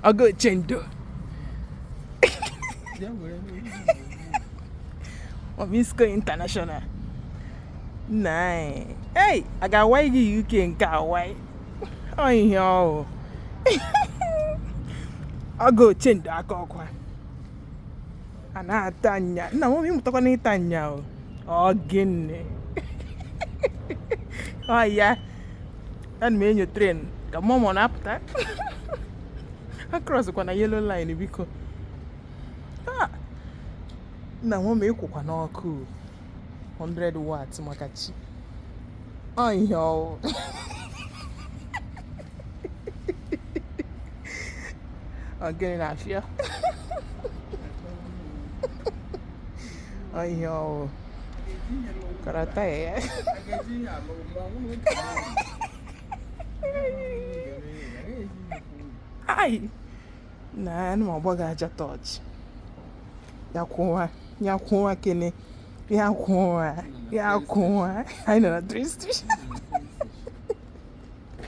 I'll go change though. Obisco International. Nice. Hey, I got why you can go away. Oh, yo. I'll go change that cock. And I Tanya. No, we talk on Tanya. Oh, Guinea. Oh, yeah. And me in your train. Come on up that. Across the yellow line because. Ah. Na mo me ko kwa na oku 100 watts makachi. Oh yo. Again na afia. Oh yo. Karata eh. Ai. Na no boga aja touch. Ya kuwa kene. Ya kuwa. I know that triste.